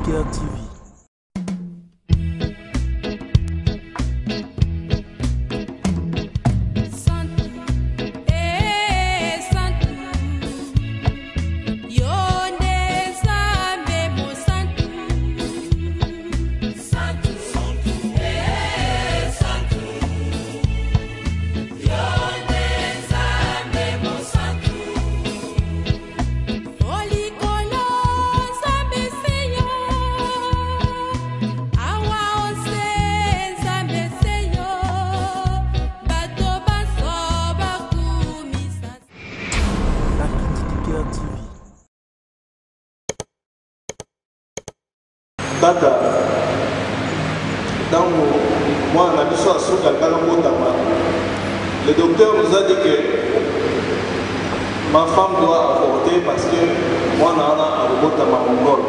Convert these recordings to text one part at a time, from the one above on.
Cœur TV. Tata, dans moi, on a dit ça sur le docteur nous a dit que ma femme doit avorter parce que moi, on a un mongol.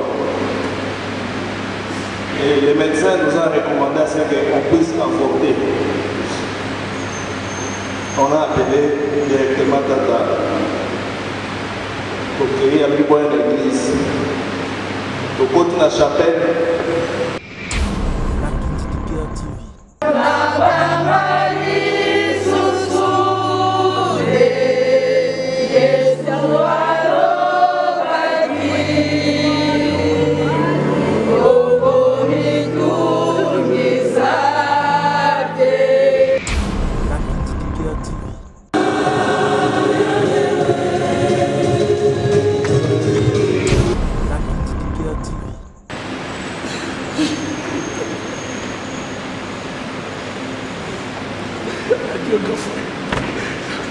Et les médecins nous ont recommandé à ce qu'on puisse avorter. On a appelé directement Tata pour créer un peu une église. Au côté de la chapelle. La Cœur TV.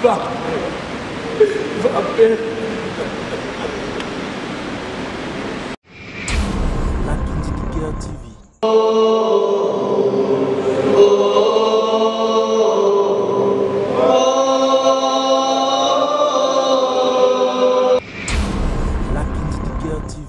Va, père. La Cœur TV. La Cœur TV.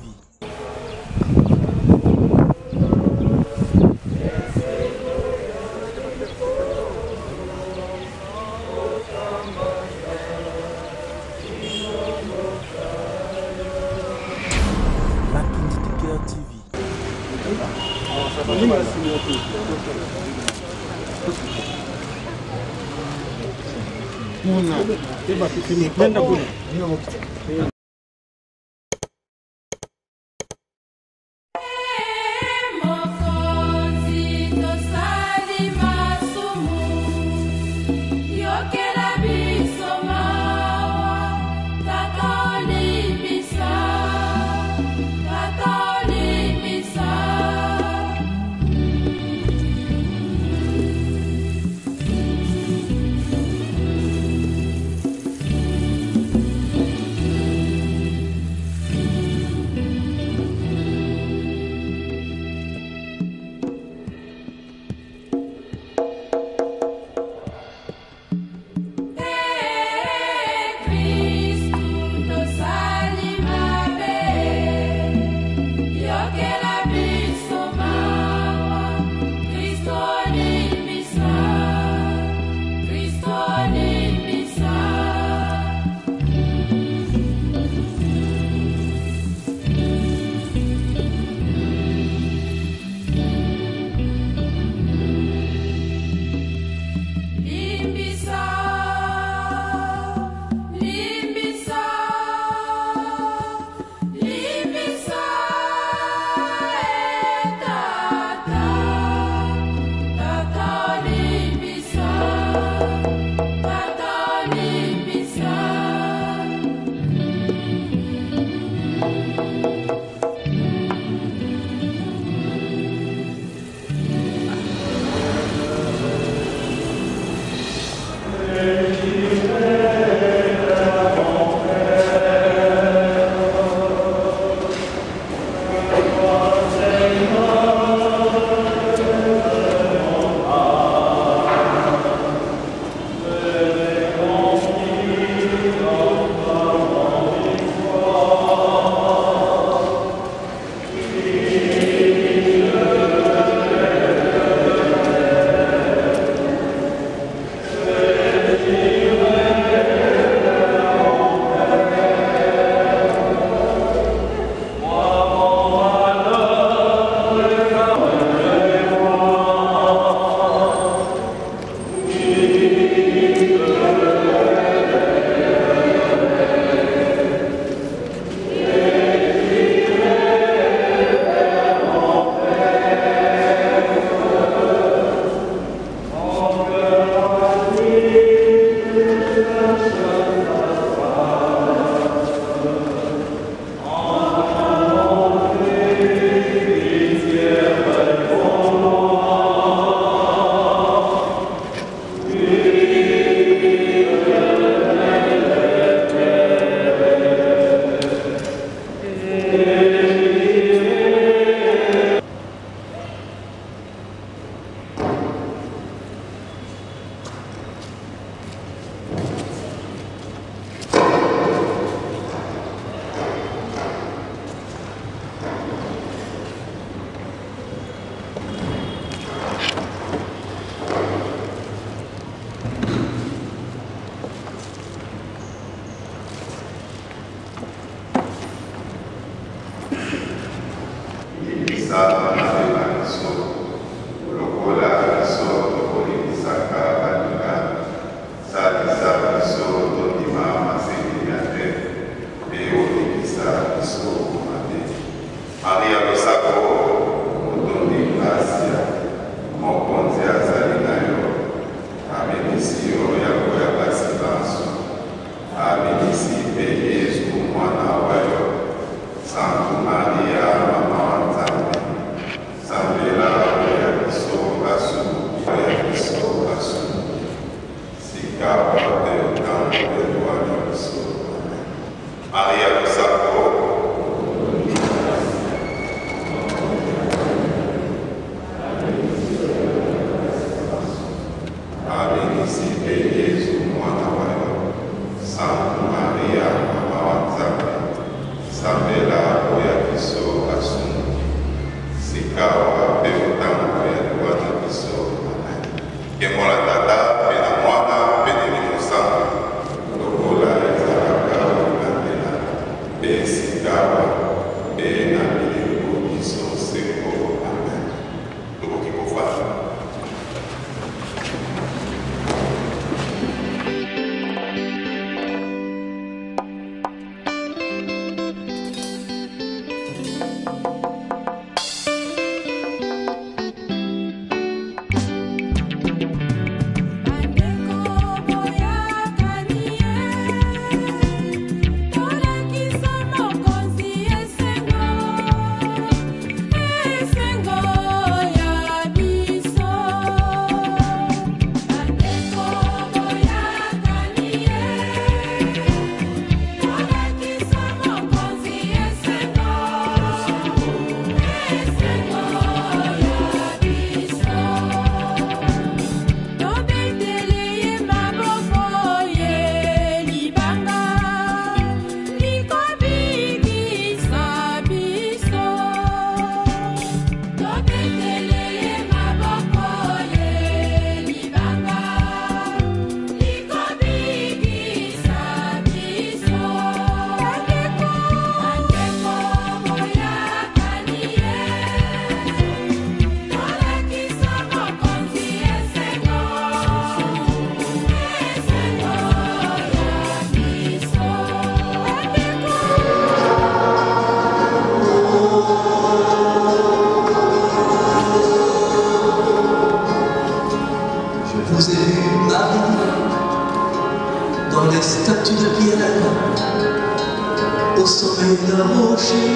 au sommet d'un rocher,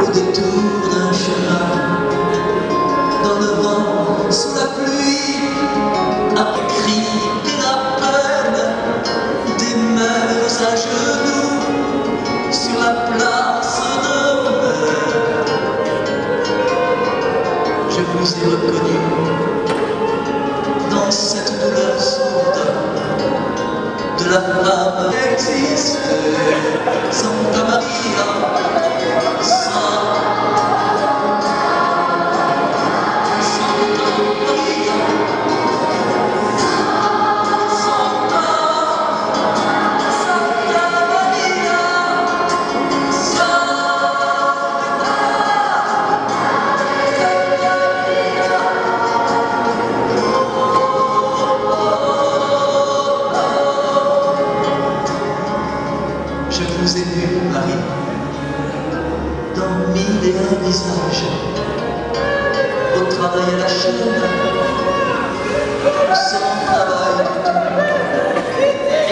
au détour d'un chemin, dans le vent, sous la pluie, après cri et la peine, des mères à genoux, sur la place de l'honneur. Je vous ai reconnu dans cette douleur sourde de la femme existe, Santa Maria, Santa Maria, Santa Maria, Je vous ai vu, Marie, dans mille et un visages, au travail à la chaîne, sans travail du tout,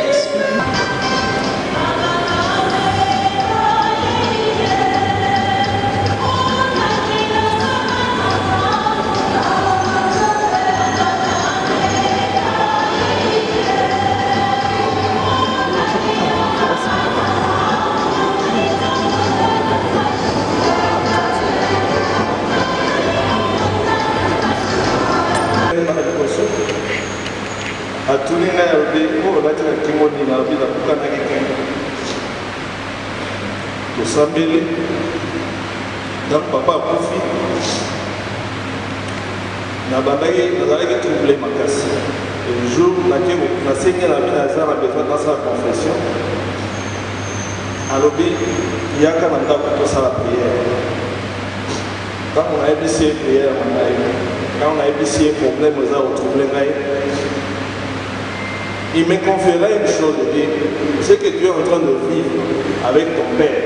exclu. atuli ngai alobi oyo olati na kingo nini alobi nabukanaki kingo tosambeli donc papa akufi nazalaki trouble makasi le jour nasengi na bino aza na besoin nasala confession alobi yaka na ndako tosala priere quand on a ébissé prière, quand on a ébissé problème, on a retrouvé. Il me confierait une chose, il dit, ce que tu es en train de vivre avec ton père,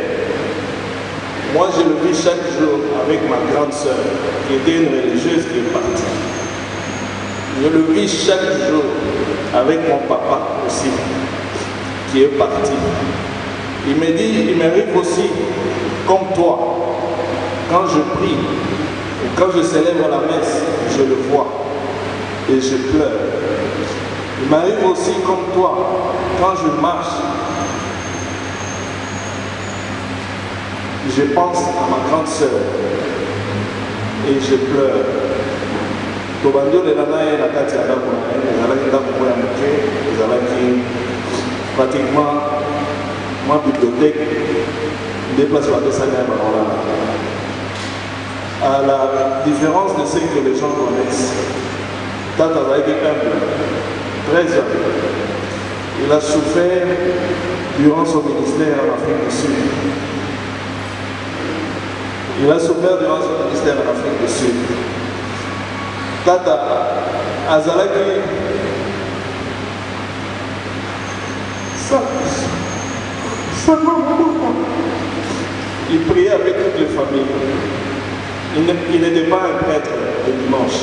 moi je le vis chaque jour avec ma grande sœur, qui était une religieuse qui est partie. Je le vis chaque jour avec mon papa aussi, qui est parti. Il me dit, il m'arrive aussi, comme toi, quand je prie, ou quand je célèbre la messe, je le vois et je pleure. Il m'arrive aussi comme toi, quand je marche, je pense à ma grande sœur et je pleure. Tobandio de l'année, la carte à la pratiquement ma bibliothèque déplace la à la différence de ce que les gens connaissent. Tata a été humble, très humble. Il a souffert durant son ministère en Afrique du Sud. Il a souffert durant son ministère en Afrique du Sud. Tata Azalaki, il priait avec toutes les familles. Il n'était pas un prêtre de dimanche.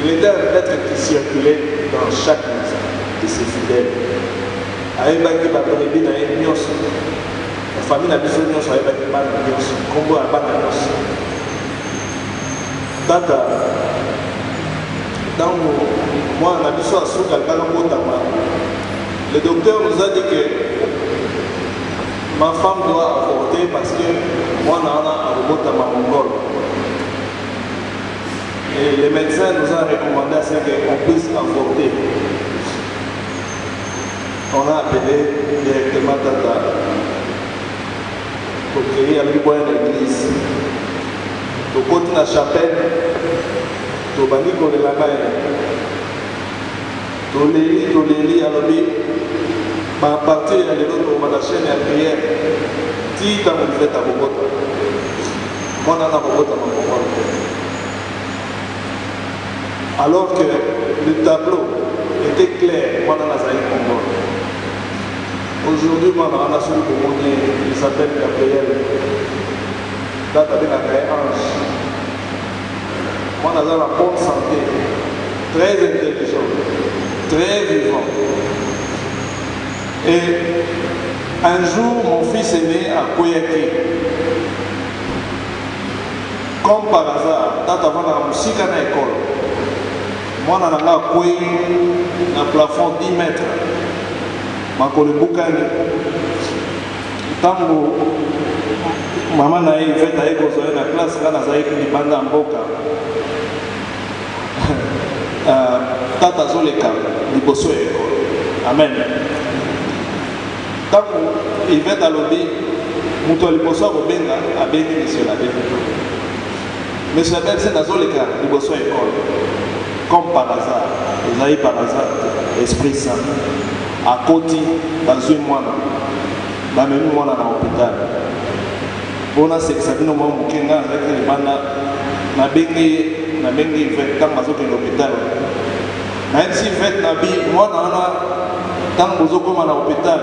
Il était un prêtre qui circulait dans chaque maison de ses fidèles. La famille n'a pas besoin de faire Tata, dans moi, on a besoin de le docteur nous a dit que ma femme doit avorter parce que moi, on a un mongol. Et les médecins nous ont recommandé à ce qu'on puisse avorter. On a appelé directement Tata pour créer une église. Au côté de la chapelle, au bani de la main, Toléli, alors à partir de l'autre, la chaîne à prière, si tu as fait à Bogota, moi, on a Bogota, alors que le tableau était clair, moi, on a Zaï Congo. Aujourd'hui, moi, on a celui qui s'appelle Gabriel. Là, tu as un ange. Moi, on a la bonne santé, très intelligent, très vivant. Et un jour, mon fils est né à Koyaki. Comme par hasard, tata va dans la musique à l'école. Moi, on a un plafond 10 mètres. Je suis Tango, maman n'a eu fait avec la classe, là, on a eu une bande en boca. Tata Zoleka, Liboso école. Amen. Tango, il va à l'obé, Mouto Liboso a Robenga, a béni monsieur la béni. Monsieur la béni, c'est dans Zoleka, Liboso école. Comme par hasard, vous avez par hasard, Esprit Saint. À côté, dans une moine, dans même moine à l'hôpital. On a sexe à nous, mon Kenga, avec les bandes, n'a bengi fait tant à l'hôpital. Même si fait Nabi, moi, tant que vous comme à l'hôpital,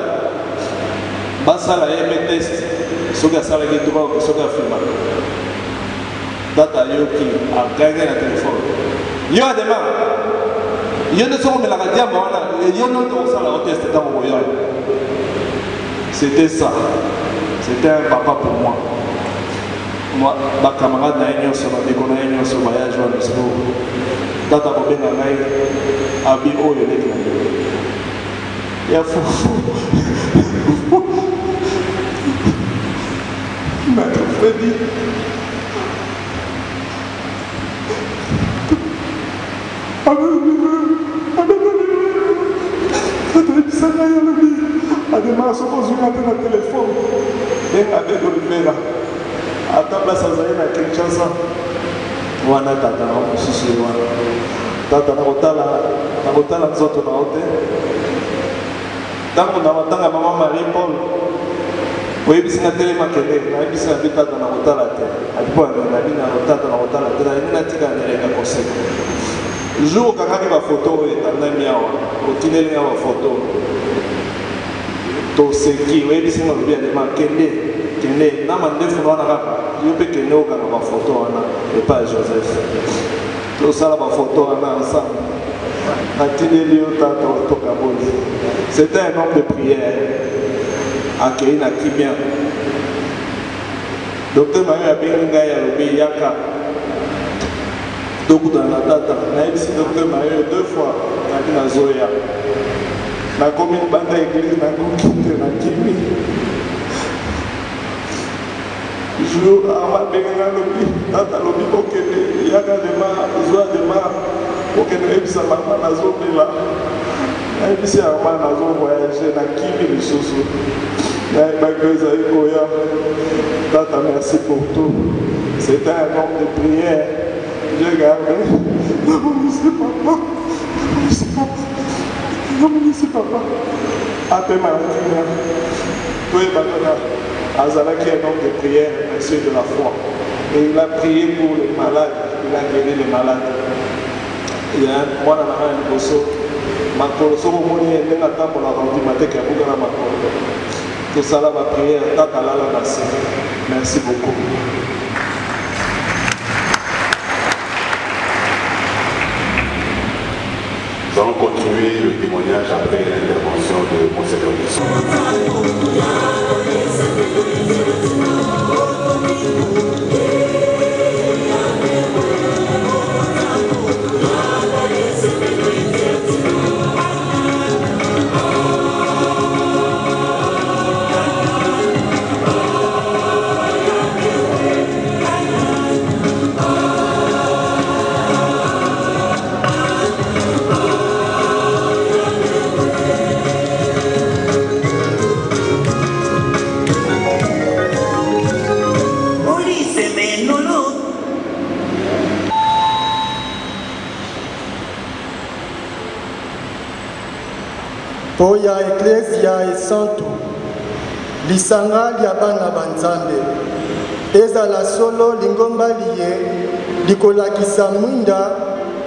basa la M test, ce que ça a droit, ce que ça fait. Data Yoki a gagné le téléphone. Il y a des mains. Il y a des gens qui ont dit que c'était ça. C'était un papa pour moi. Moi, ma camarade n'a pas eu ce voyage à Lisbonne. Tata Bobé n'a pas eu un bio. Il y a fou. Maître Freddy. Ademais, je pose une appel à téléphone. Et avec Olivera, à ta place à Zaïna, Kinshasa, Wana Tata, Sisi, Tata, Nakotala, Zoto, Naote. Tant qu'on a maman Marie-Paul, Oui, c'est un téléma qui est là, c'est un détail dans la route à la terre. À quoi la ligne à route dans la route à la terre, il y a une tika à conseil. Le jour où on a ma photo, et un ami à continuer à ma photo. To ce qui, oui, c'est un bien de ma kende, n'a pas de fois on a je peux que nous avons ma photo et pas Joseph. Tout ça, ma photo ensemble. C'était un homme de prière. Accueilli na Kimia. Docteur Mario a bien gagné Yaka. Donc dans la date, on a ici Docteur Mario 2 fois à Zoya. La commune bande église n'a quitté la Kimi. Jour à ma bénéna lobby, tata lobby pour que Yaka dema, Zoya dema, pour que nous ayons maman na Zoya là. Ici à ma maison voyager na Kimi le soso. Tata, merci pour tout. C'était un homme de prière. J'ai gardé. Non, c'est papa. Non, c'est papa. Après ma vie, tout est battu. Azala qui est un homme de prière, monsieur de la foi. Et il a prié pour les malades. Il a guéri les malades. Il y a un mois dans la main de Bosso. Ma colosso, mon moni est un temps pour la rendu matin qui a beaucoup dans ma colosso. Tout ça là, ma prière, merci beaucoup. Nous allons continuer le témoignage après l'intervention de Monseigneur Nisson. Poya Ecclesia e Santo, lisanga lya bana banzambe, ezala solo lingomba liye, likolakisa mwinda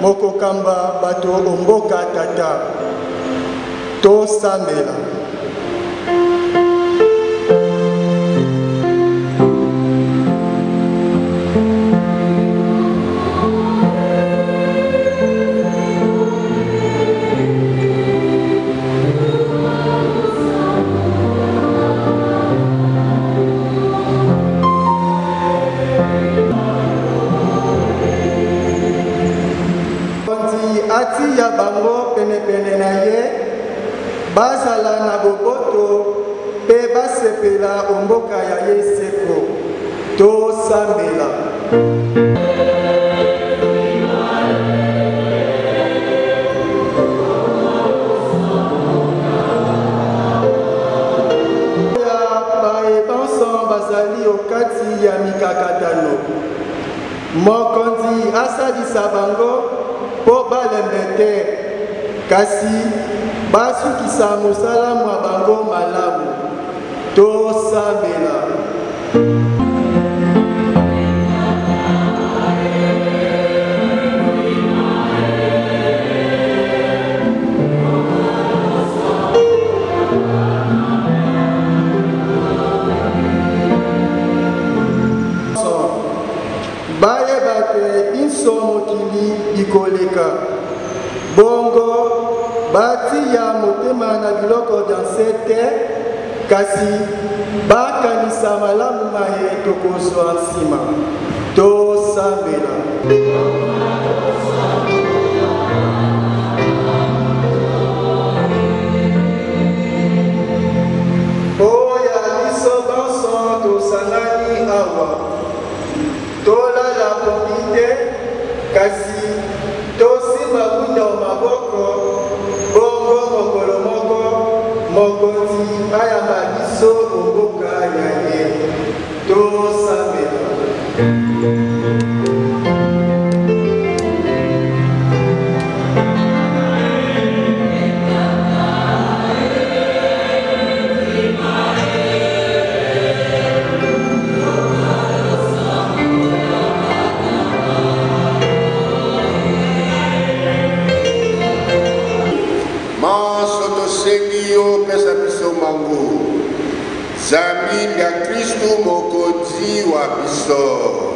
mokokamba bato omboka tata, to sambela. Ati ya bango pene na ye bazala na boboto pe basepela omboka ya ye seko to sambela. Ya baebansan bazali okati ya mikakatano mokonzi asalisa bango po balembe te kasi basukisa mosala mwa bango malamu to sambela. Bayeba te inso mokili ikoleka bongo bati ya motema na biloko danse te kasi bakanisa malamu maye tokozwa nsima to sambela. Oya biso banso tosangani awa tolala komite kasi tosimba bunda maboko bongo mokolo moko mokonzi ayamba biso omboka ya ye tosambela. Zambi ya Kristo mokozi wa biso.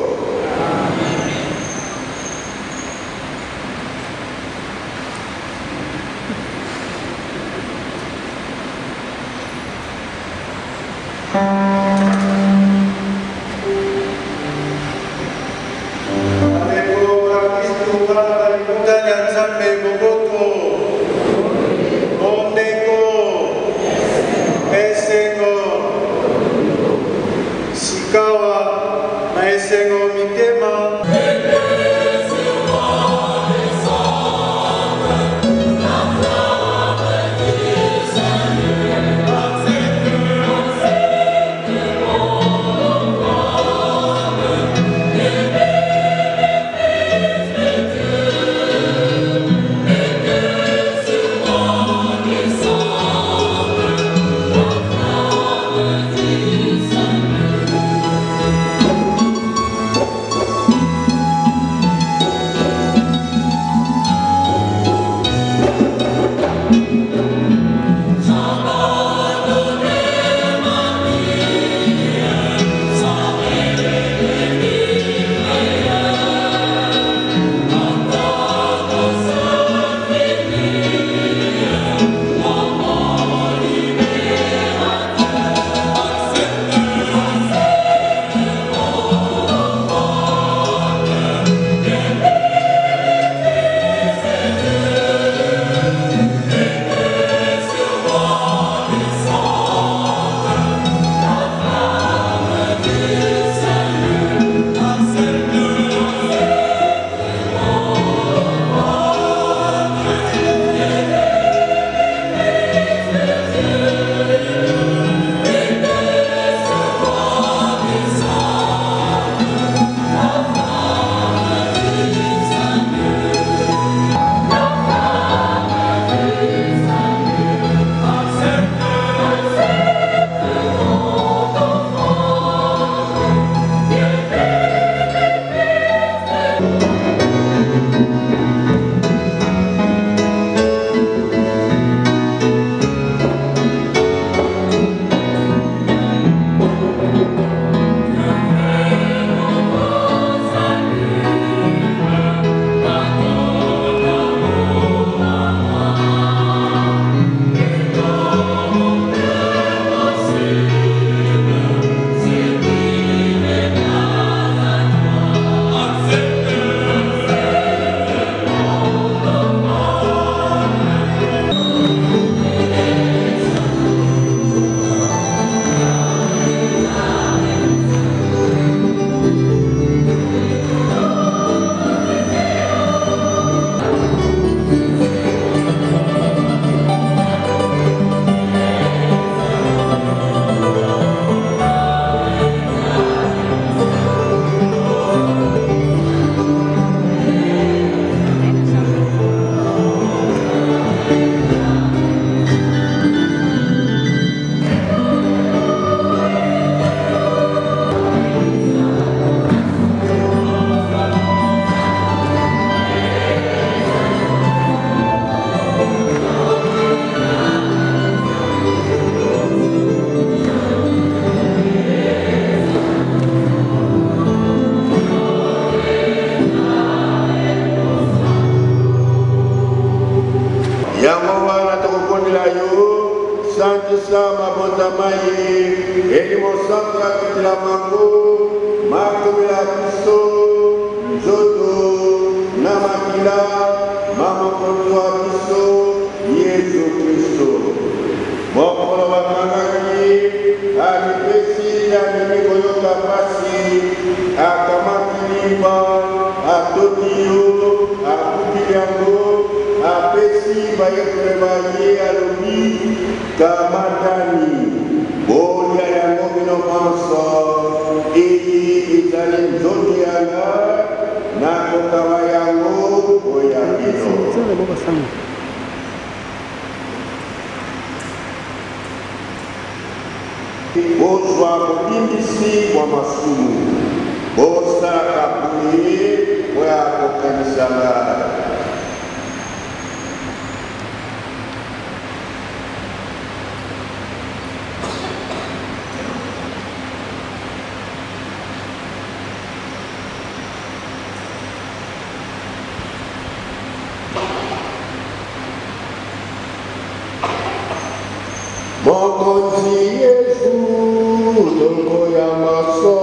Mokonzi Yesu, Dongo ya Maso.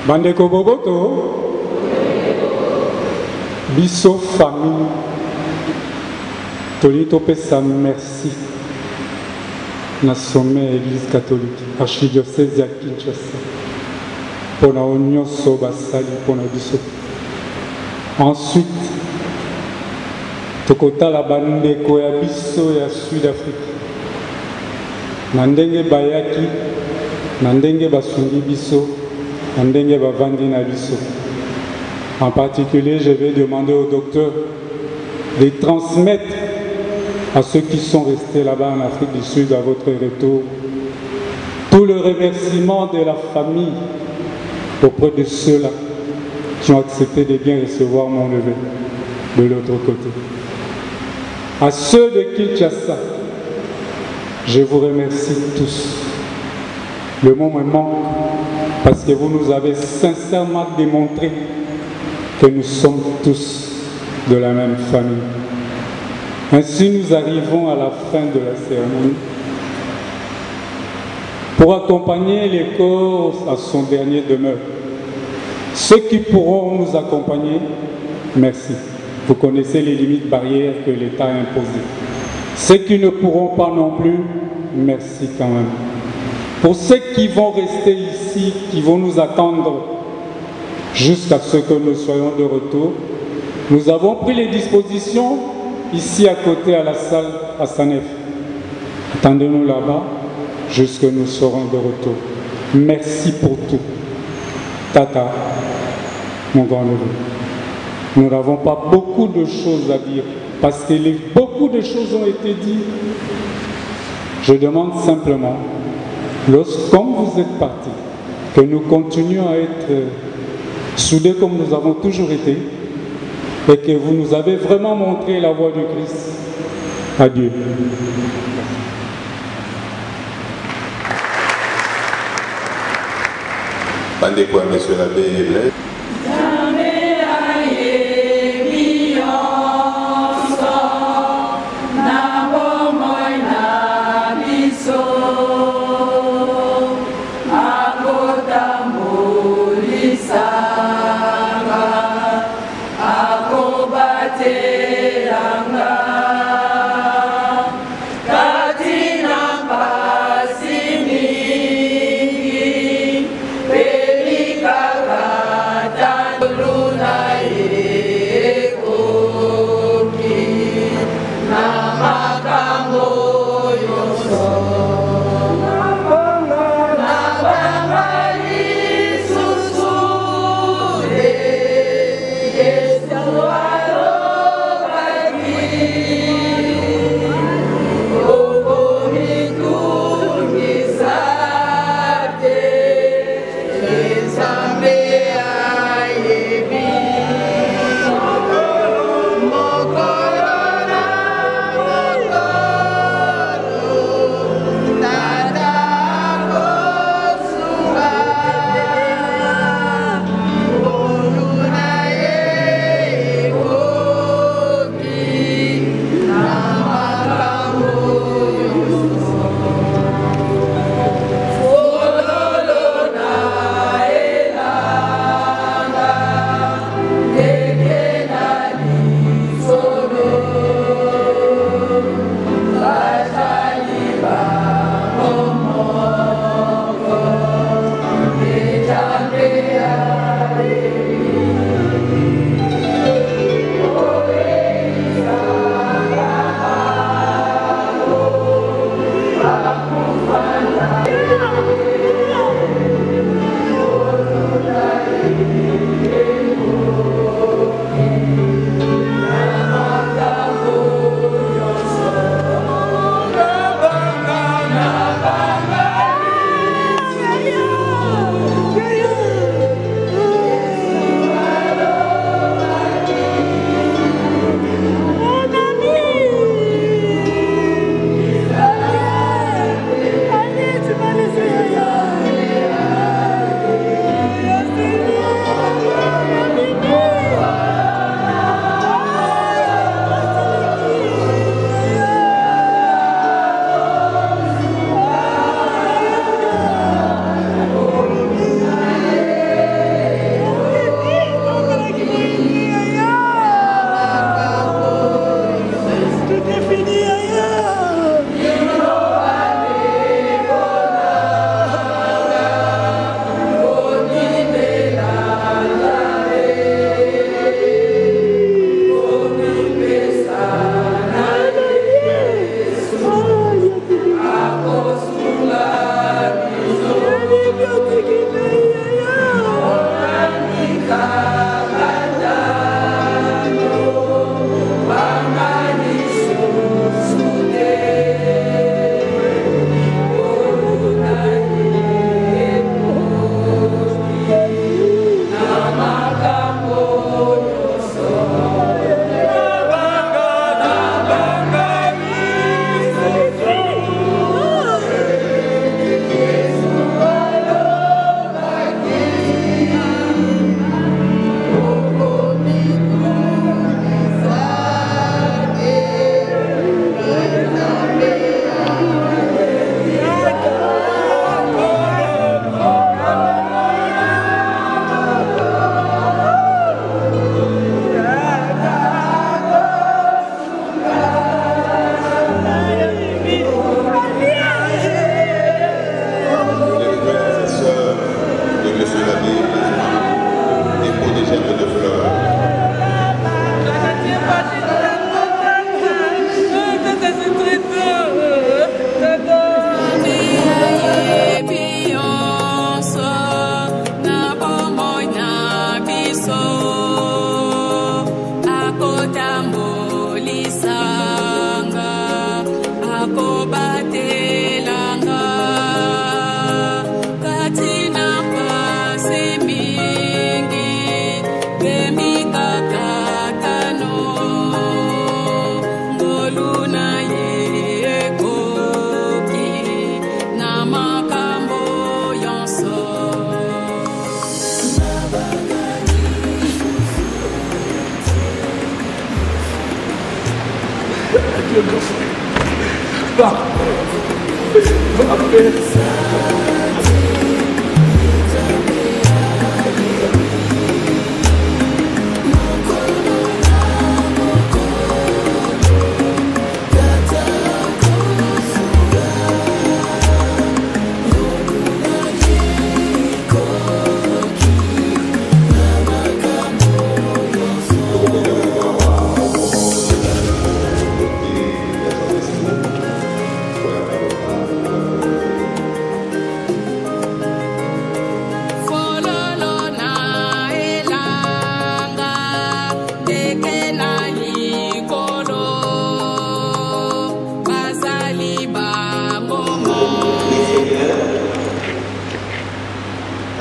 Bandeko Boboto, biso famille, Tolito pesa merci. Na sommet Église catholique, archidiocèse ya Kinshasa, pour la union sobasali pour la biso. Ensuite, tokota la bandeko ya biso ya Sud-Afrique. Nandenge bayaki, nandenge basungi biso, nandenge bavandi na biso. En particulier, je vais demander au docteur de transmettre à ceux qui sont restés là-bas en Afrique du Sud à votre retour tout le remerciement de la famille auprès de ceux-là qui ont accepté de bien recevoir mon neveu de l'autre côté. À ceux de Kinshasa, je vous remercie tous. Le mot me manque parce que vous nous avez sincèrement démontré que nous sommes tous de la même famille. Ainsi, nous arrivons à la fin de la cérémonie. Pour accompagner les corps à son dernier demeure. Ceux qui pourront nous accompagner, merci. Vous connaissez les limites barrières que l'État a imposées. Ceux qui ne pourront pas non plus, merci quand même. Pour ceux qui vont rester ici, qui vont nous attendre jusqu'à ce que nous soyons de retour, nous avons pris les dispositions ici à côté à la salle à Sanef. Attendez-nous là-bas jusque nous serons de retour. Merci pour tout. Tata, mon grand-neveu. Nous n'avons pas beaucoup de choses à dire parce que beaucoup de choses ont été dites. Je demande simplement, comme vous êtes partis, que nous continuions à être soudés comme nous avons toujours été et que vous nous avez vraiment montré la voie du Christ. Adieu. Pendez quoi, monsieur l'abbé Blaise? Yes,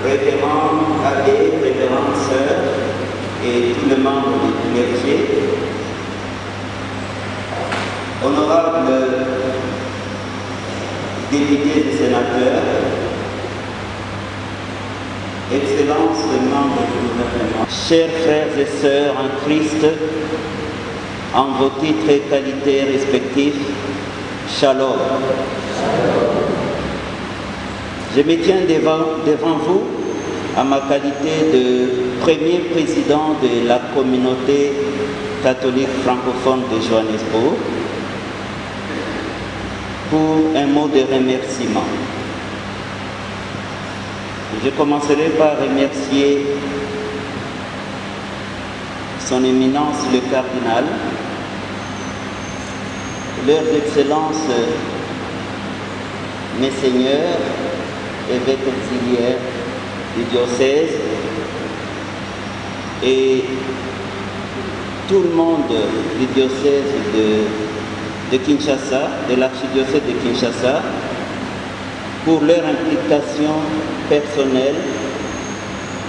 Révérend abbé, révérende sœur et tous les membres du clergé, honorables députés et sénateurs, excellences et membres du gouvernement, chers frères et sœurs en Christ, en vos titres et qualités respectifs, Shalom. Je me tiens devant vous à ma qualité de premier président de la communauté catholique francophone de Johannesburg pour un mot de remerciement. Je commencerai par remercier son éminence le cardinal, leurs excellences, mes seigneurs, évêques auxiliaires du diocèse et tout le monde du diocèse de Kinshasa, de l'archidiocèse de Kinshasa, pour leur implication personnelle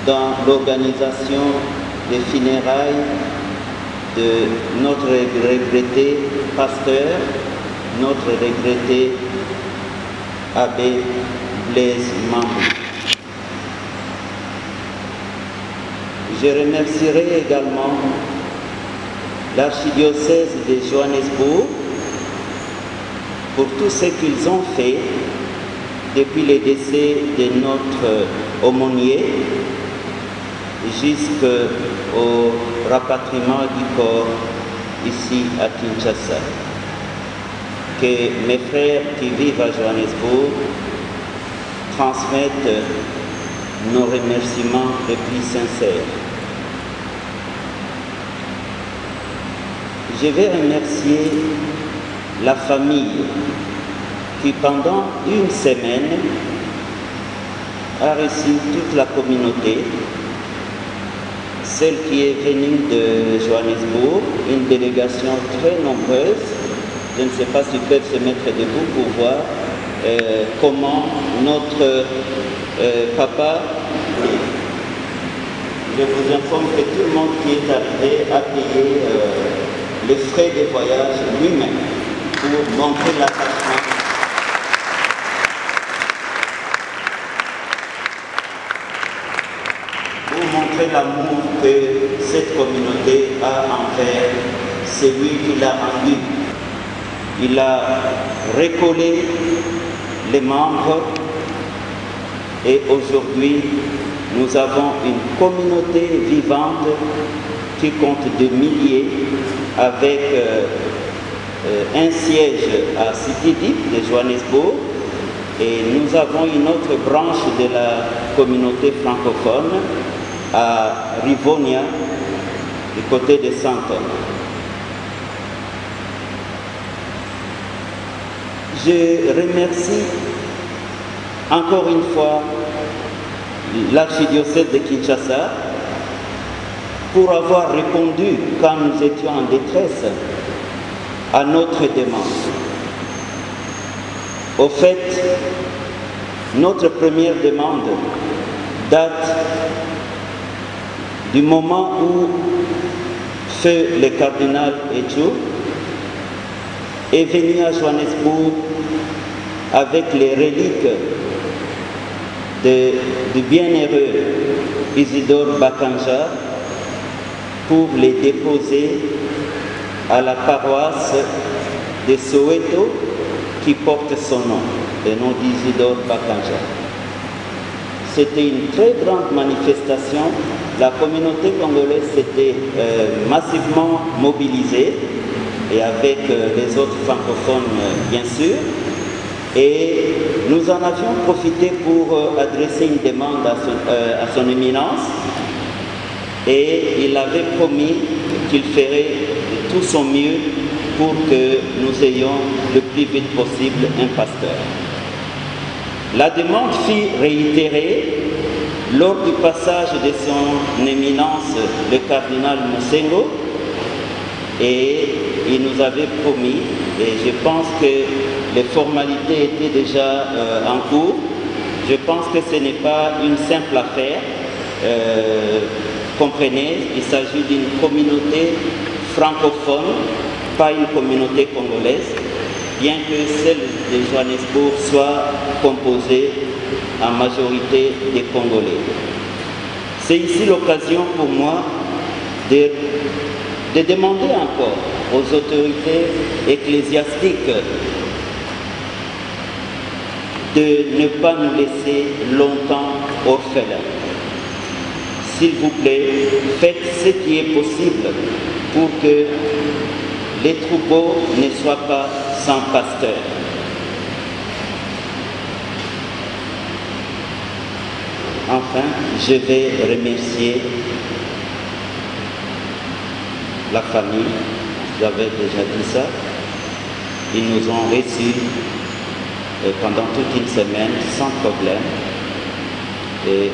dans l'organisation des funérailles de notre regretté pasteur, notre regretté abbé Blaise Mambou. Je remercierai également l'archidiocèse de Johannesburg pour tout ce qu'ils ont fait depuis le décès de notre aumônier jusqu'au rapatriement du corps ici à Kinshasa. Que mes frères qui vivent à Johannesburg transmettent nos remerciements les plus sincères. Je vais remercier la famille qui pendant une semaine a reçu toute la communauté, celle qui est venue de Johannesburg, une délégation très nombreuse. Je ne sais pas s'ils peuvent se mettre debout pour voir comment notre papa, je vous informe que tout le monde qui est arrivé a payé les frais de voyage lui-même pour montrer l'attachement. Pour montrer l'amour que cette communauté a envers celui qui l'a rendu. Il a recollé les membres et aujourd'hui nous avons une communauté vivante qui compte des milliers avec un siège à City Deep de Johannesburg et nous avons une autre branche de la communauté francophone à Rivonia du côté de Santon. Je remercie encore une fois l'archidiocèse de Kinshasa pour avoir répondu quand nous étions en détresse à notre demande. Au fait, notre première demande date du moment où feu le cardinal Etchou est venu à Johannesburg avec les reliques du bienheureux Isidore Bakanja pour les déposer à la paroisse de Soweto qui porte son nom, le nom d'Isidore Bakanja. C'était une très grande manifestation. La communauté congolaise s'était massivement mobilisée, et avec les autres francophones bien sûr. Et nous en avions profité pour adresser une demande à son éminence. Et il avait promis qu'il ferait tout son mieux pour que nous ayons le plus vite possible un pasteur. La demande fut réitérée lors du passage de son éminence, le cardinal Moussengo, et il nous avait promis, et je pense que les formalités étaient déjà en cours. Je pense que ce n'est pas une simple affaire. Comprenez, il s'agit d'une communauté francophone, pas une communauté congolaise, bien que celle de Johannesburg soit composée en majorité des Congolais. C'est ici l'occasion pour moi de demander encore aux autorités ecclésiastiques de ne pas nous laisser longtemps orphelins. S'il vous plaît, faites ce qui est possible pour que les troupeaux ne soient pas sans pasteur. Enfin, je vais remercier la famille. J'avais déjà dit ça. Ils nous ont reçus pendant toute une semaine sans problème. Et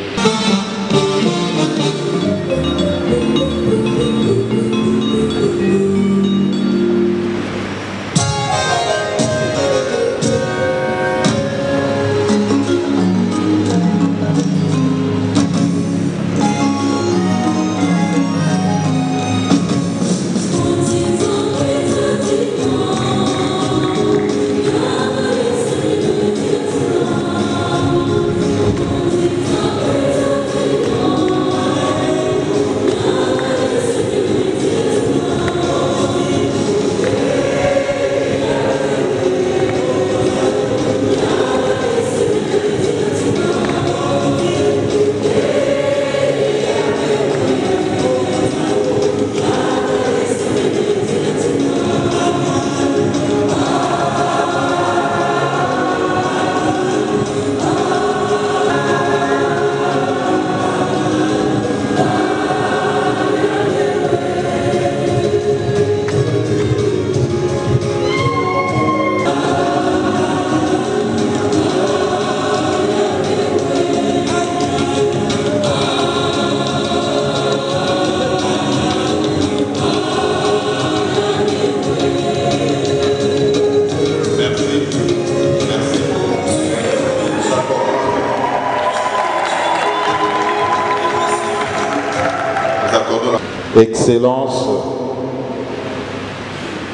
Excellences,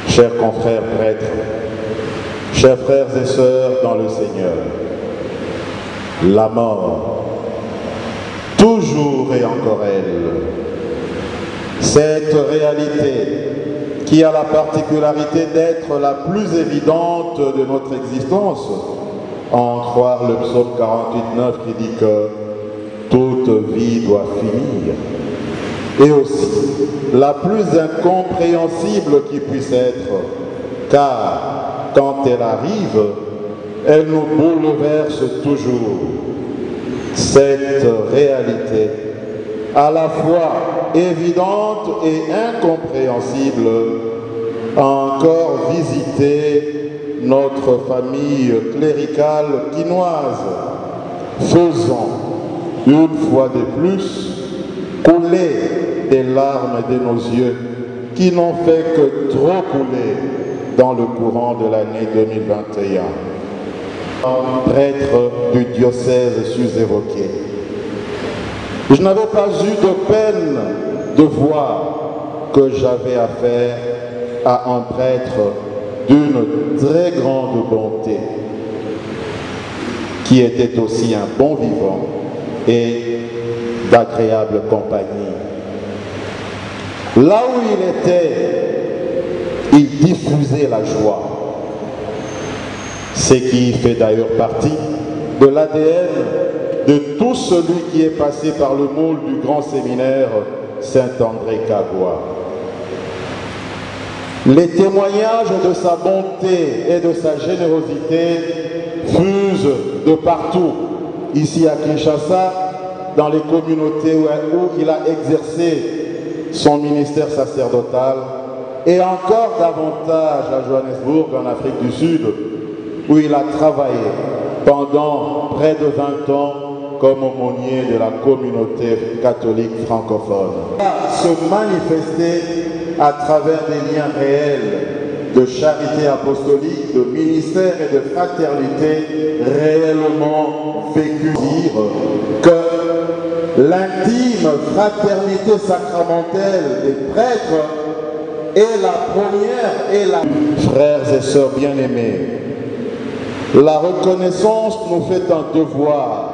chers confrères prêtres, chers frères et sœurs dans le Seigneur, la mort, toujours et encore elle, cette réalité qui a la particularité d'être la plus évidente de notre existence, à en croire le psaume 48:9 qui dit que toute vie doit finir, et aussi la plus incompréhensible qui puisse être, car quand elle arrive, elle nous bouleverse toujours. Cette réalité, à la fois évidente et incompréhensible, a encore visité notre famille cléricale quinoise, faisant une fois de plus couler des larmes de nos yeux qui n'ont fait que trop couler dans le courant de l'année 2021. Prêtre du diocèse sus-évoqué, je n'avais pas eu de peine de voir que j'avais affaire à un prêtre d'une très grande bonté, qui était aussi un bon vivant et d'agréable compagnie. Là où il était, il diffusait la joie. Ce qui fait d'ailleurs partie de l'ADN de tout celui qui est passé par le moule du grand séminaire Saint-André Kagwa. Les témoignages de sa bonté et de sa générosité fusent de partout, ici à Kinshasa, dans les communautés où il a exercé son ministère sacerdotal, et encore davantage à Johannesburg, en Afrique du Sud, où il a travaillé pendant près de 20 ans comme aumônier de la communauté catholique francophone. Se manifester à travers des liens réels de charité apostolique, de ministère et de fraternité réellement vécus. Dire que l'intime fraternité sacramentelle des prêtres est la première et la... Frères et sœurs bien-aimés, la reconnaissance nous fait un devoir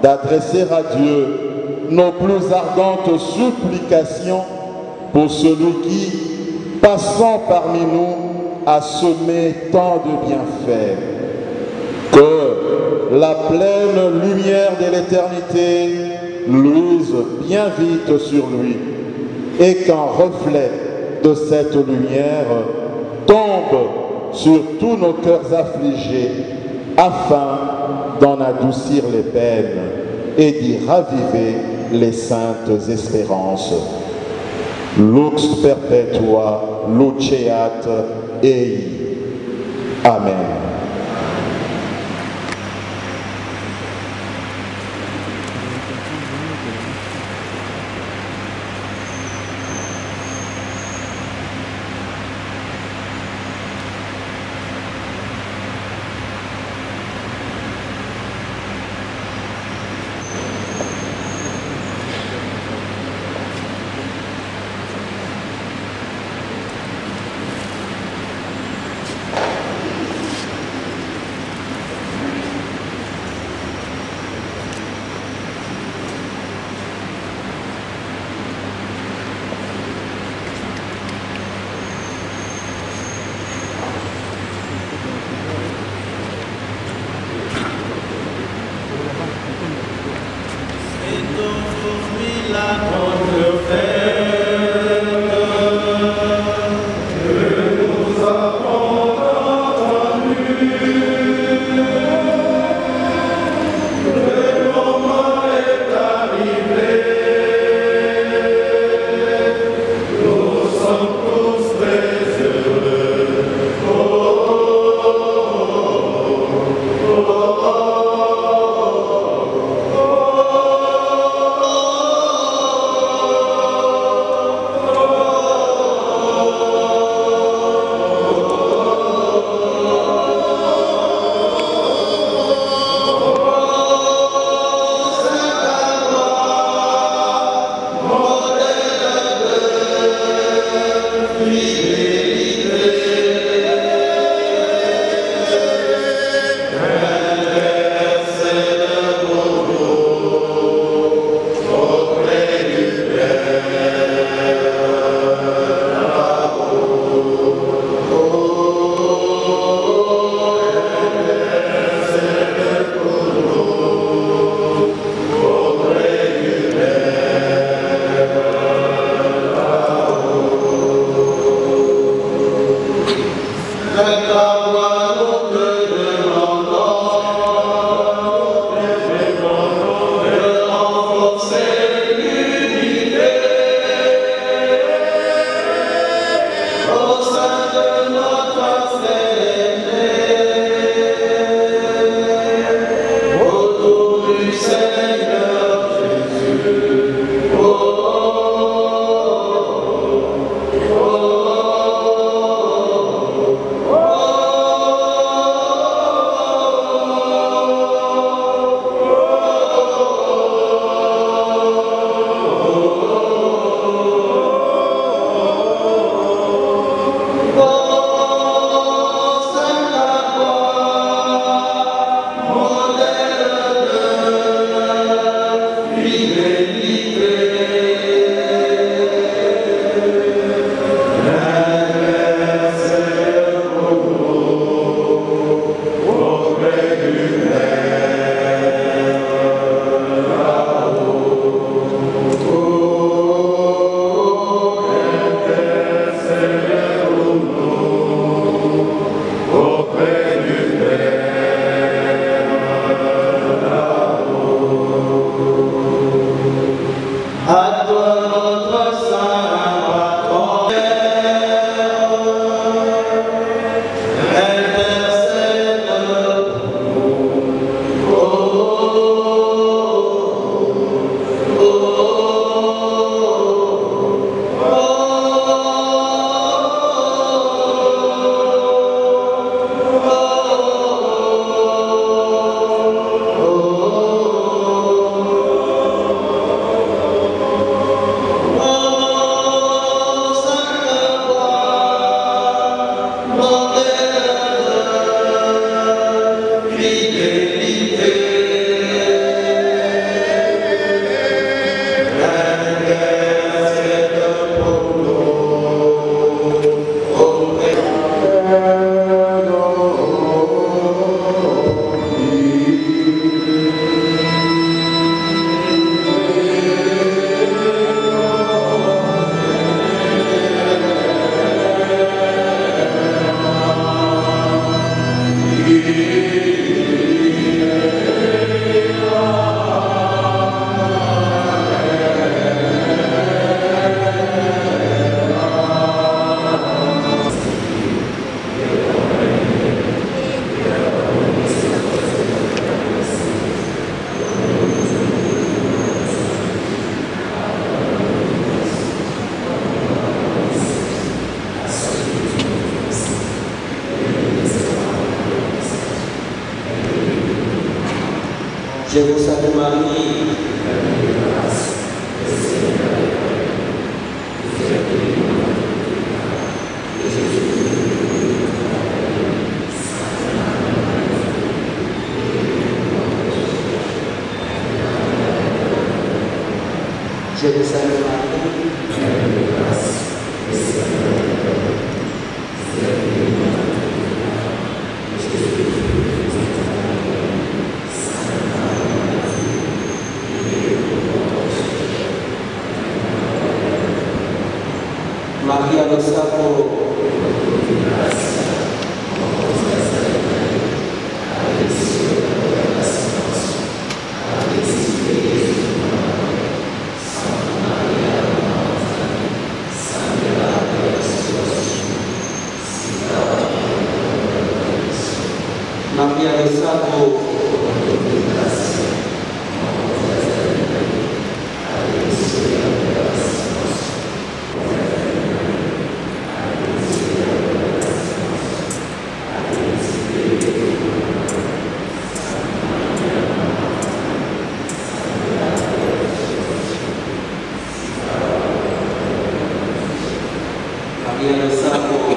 d'adresser à Dieu nos plus ardentes supplications pour celui qui, passant parmi nous, a semé tant de bienfaits. Que la pleine lumière de l'éternité luise bien vite sur lui et qu'un reflet de cette lumière tombe sur tous nos cœurs affligés afin d'en adoucir les peines et d'y raviver les saintes espérances. Lux perpetua, luceat ei. Amen. Je vous salue Marie. Je vous salue Marie. Maria lo Sacro. Maria lo Sacro. Maria lo Sacro.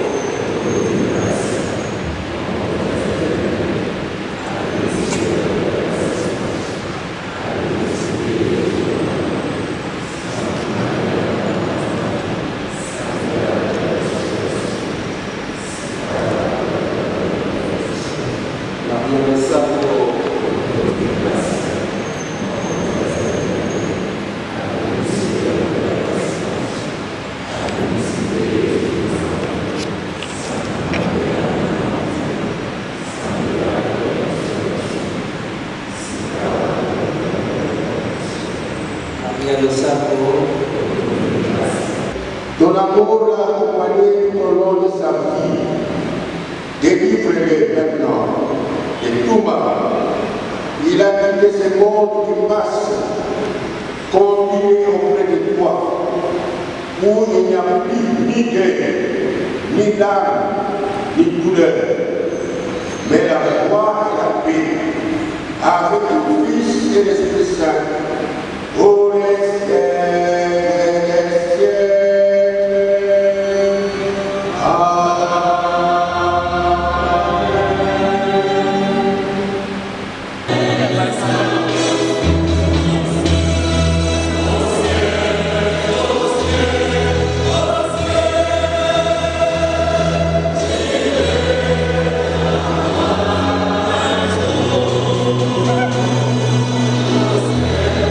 Lo Sacro. Ton amour l'a accompagné tout au long de sa vie. Délivre-le maintenant de tout mal. Il a quitté ce monde qui passe. Continue auprès de toi, où il n'y a plus ni guerre, ni larmes, ni douleur, mais la joie et la paix, avec le Fils et l'Esprit Saint. Pour les siècles des siècles. Amen.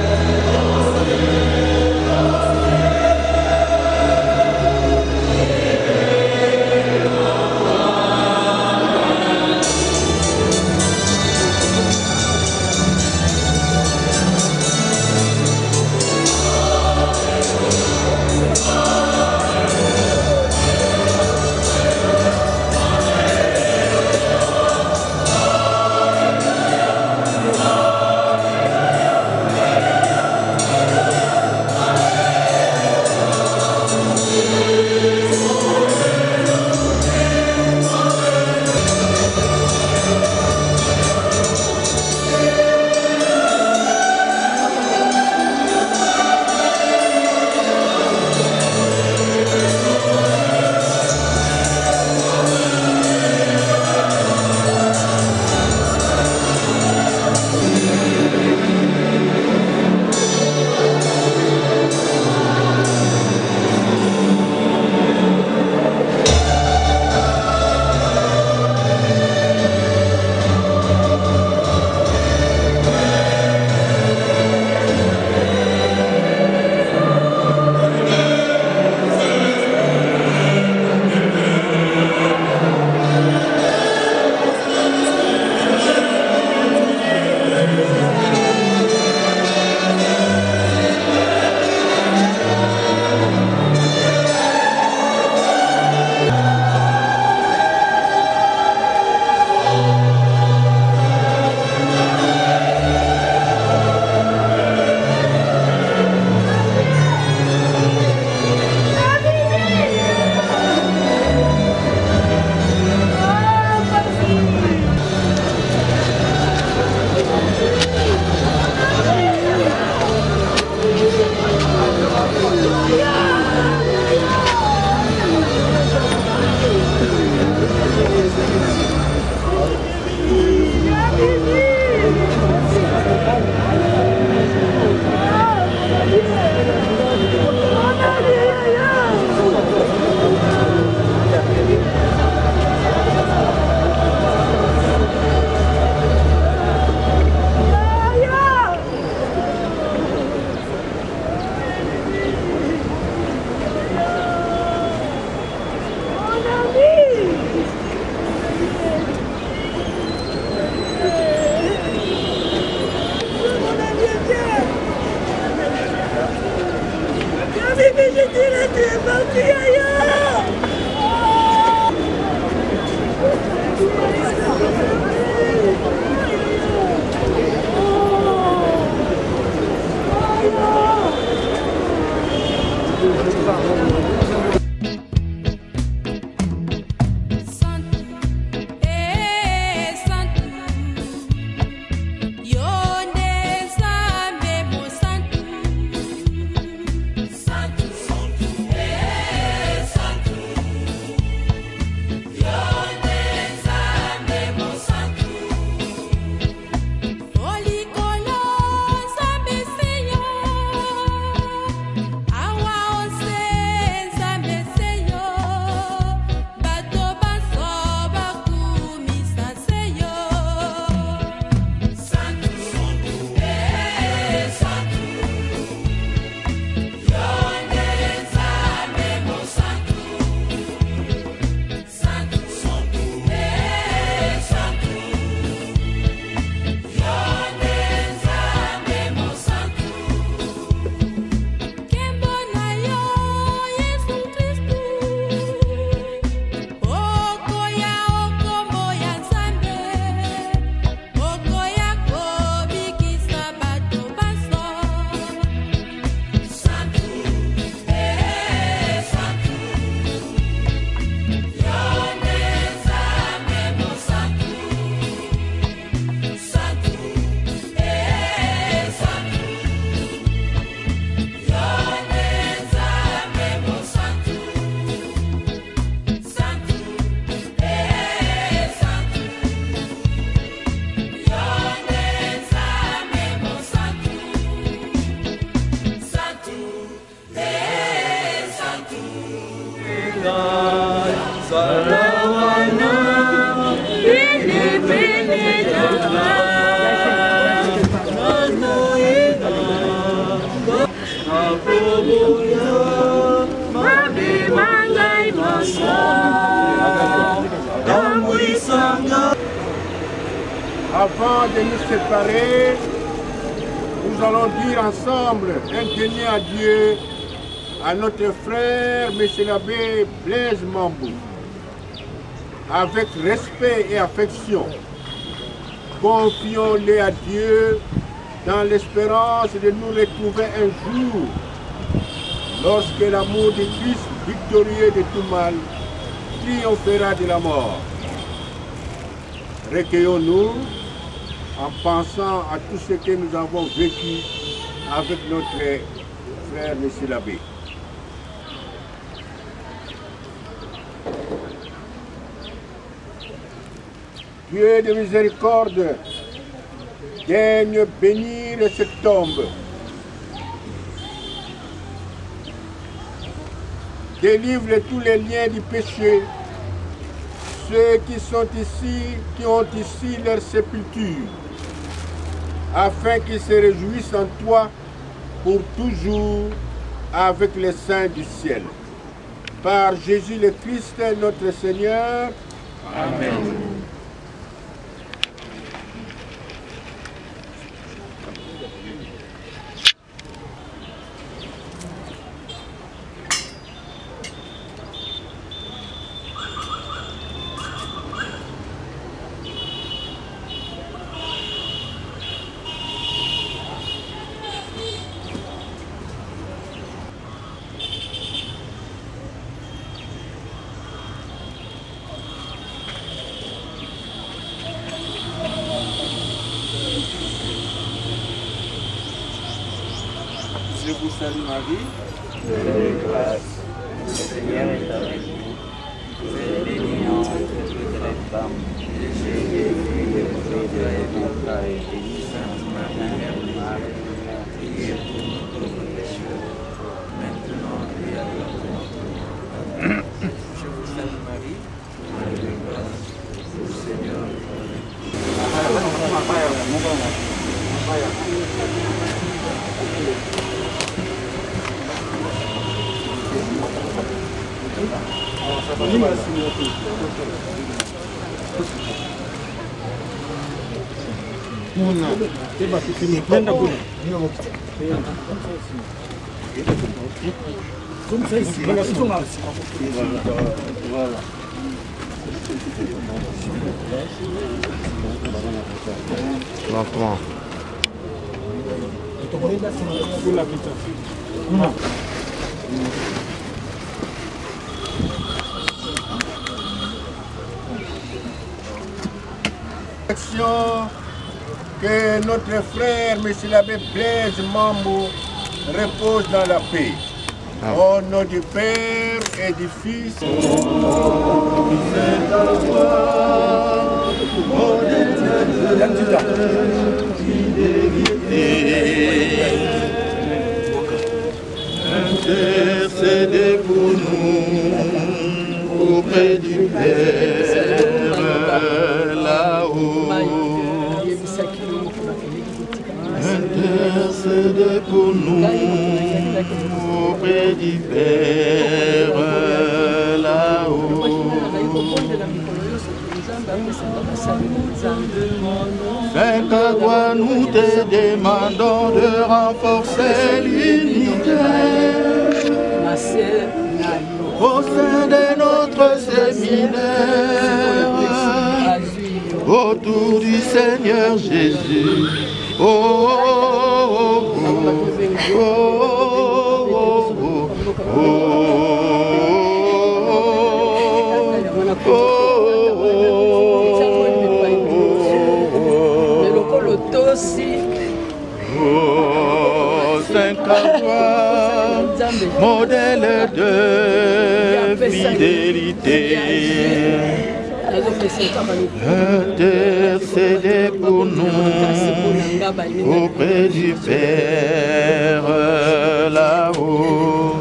Avant de nous séparer, nous allons dire ensemble un dernier adieu à notre frère, M. l'abbé Blaise Mambou. Avec respect et affection, confions-les à Dieu dans l'espérance de nous retrouver un jour, lorsque l'amour de Christ, victorieux de tout mal, triomphera de la mort. Recueillons-nous en pensant à tout ce que nous avons vécu avec notre frère M. l'abbé. Dieu de miséricorde, daigne bénir cette tombe. Délivre tous les liens du péché, ceux qui sont ici, qui ont ici leur sépulture, afin qu'ils se réjouissent en toi pour toujours avec les saints du ciel. Par Jésus le Christ, notre Seigneur. Amen. Je vous salue Marie. Grâce, le Seigneur est avec vous. Vous êtes bénie entre toutes les femmes. Et Jésus est le fruit de votre entrailles, béni Sainte Marie, Marie, priez pour nous pauvres pécheurs, maintenant et à l'heure de notre mort. Je vous salue Marie. Pleine de grâce, le Seigneur est avec vous. Que notre frère, M. l'abbé Blaise Mambou, repose dans la paix. Au nom du Père et du Fils. Intercédez pour nous auprès du Père là-haut. Intercédez pour nous auprès du Père là-haut. C'est à quoi nous te demandons de renforcer l'unité au sein de notre séminaire, autour du Seigneur Jésus. Oh, oh, oh, oh, oh, oh, modèle de fidélité, intercédez pour nous auprès du Père là-haut.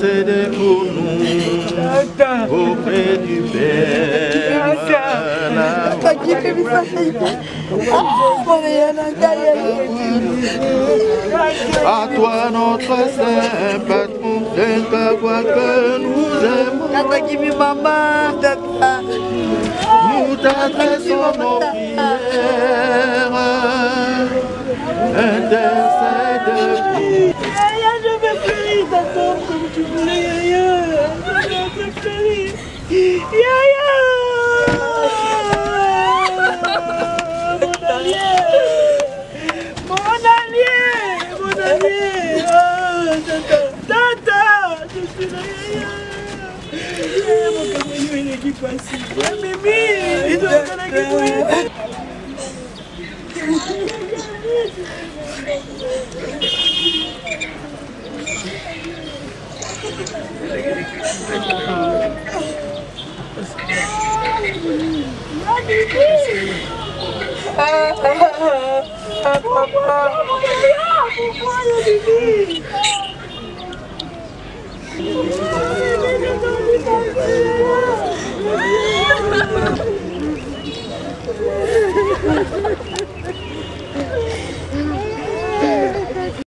intercédez pour nous auprès du Père. À toi notre Saint Patron, c'est ta voix que nous aimons. Nous t'adressons nos prières. Intercède pour nous. Je vais pleurer, t'attends comme tu voulais, Yaya. Je vais pleurer. Yaya. Mon allié. Mon allié. Mon allié. Oh, Tata. Je suis là, Yaya. Mon camélion, il est qui passe. Mimi. Il doit être là qui passe. Papa.